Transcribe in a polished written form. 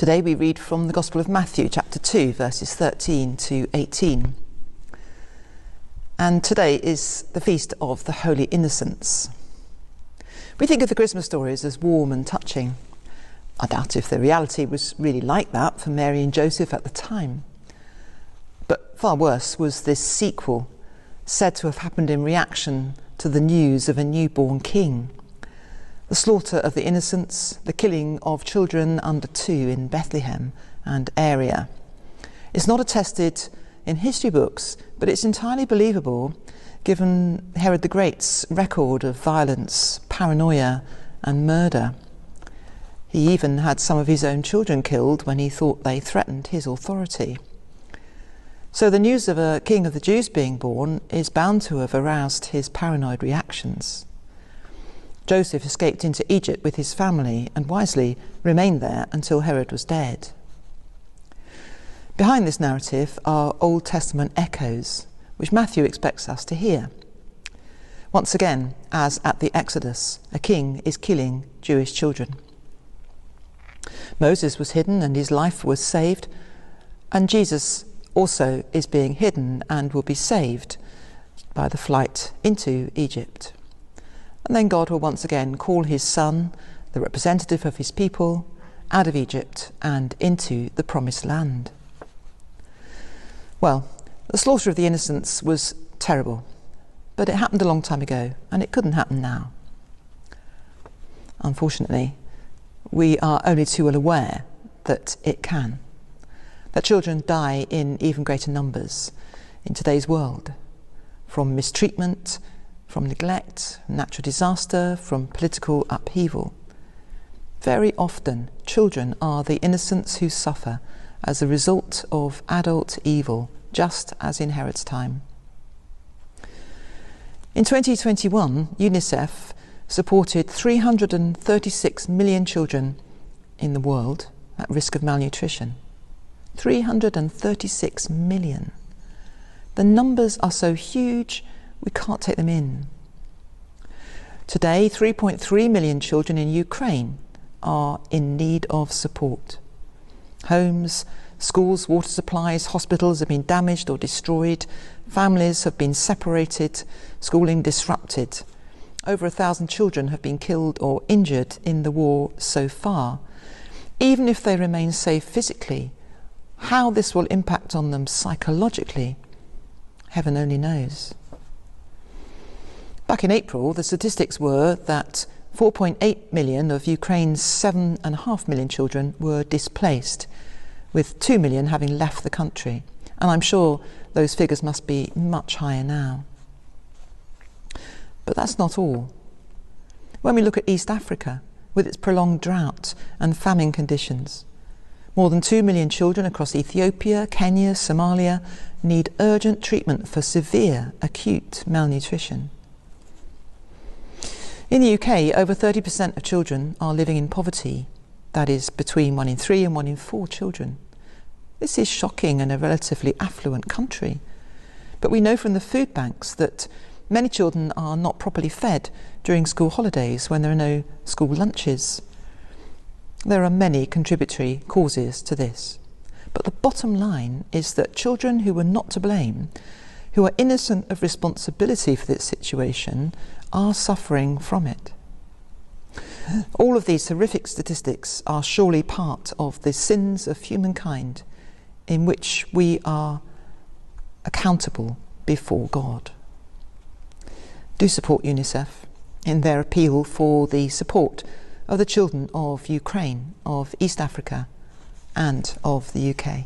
Today we read from the Gospel of Matthew, chapter 2, verses 13 to 18. And today is the feast of the Holy Innocents. We think of the Christmas stories as warm and touching. I doubt if the reality was really like that for Mary and Joseph at the time. But far worse was this sequel, said to have happened in reaction to the news of a newborn king. The slaughter of the innocents, the killing of children under 2 in Bethlehem and area. It's not attested in history books, but it's entirely believable given Herod the Great's record of violence, paranoia and murder. He even had some of his own children killed when he thought they threatened his authority. So the news of a king of the Jews being born is bound to have aroused his paranoid reactions. Joseph escaped into Egypt with his family and wisely remained there until Herod was dead. Behind this narrative are Old Testament echoes, which Matthew expects us to hear. Once again, as at the Exodus, a king is killing Jewish children. Moses was hidden and his life was saved, and Jesus also is being hidden and will be saved by the flight into Egypt. And then God will once again call his son, the representative of his people, out of Egypt and into the promised land. Well, the slaughter of the innocents was terrible, but it happened a long time ago, and it couldn't happen now. Unfortunately, we are only too well aware that it can, that children die in even greater numbers in today's world, from mistreatment, from neglect, natural disaster, from political upheaval. Very often, children are the innocents who suffer as a result of adult evil, just as in Herod's time. In 2021, UNICEF supported 336 million children in the world at risk of malnutrition. 336 million. The numbers are so huge, we can't take them in. Today, 3.3 million children in Ukraine are in need of support. Homes, schools, water supplies, hospitals have been damaged or destroyed. Families have been separated, schooling disrupted. Over 1,000 children have been killed or injured in the war so far. Even if they remain safe physically, how this will impact on them psychologically, heaven only knows. Back in April, the statistics were that 4.8 million of Ukraine's 7.5 million children were displaced, with 2 million having left the country. And I'm sure those figures must be much higher now. But that's not all. When we look at East Africa, with its prolonged drought and famine conditions, more than 2 million children across Ethiopia, Kenya, Somalia need urgent treatment for severe, acute malnutrition. In the UK, over 30% of children are living in poverty. That is between 1 in 3 and 1 in 4 children. This is shocking in a relatively affluent country. But we know from the food banks that many children are not properly fed during school holidays when there are no school lunches. There are many contributory causes to this. But the bottom line is that children who were not to blame, who are innocent of responsibility for this situation, are suffering from it. All of these horrific statistics are surely part of the sins of humankind in which we are accountable before God. Do support UNICEF in their appeal for the support of the children of Ukraine, of East Africa and of the UK.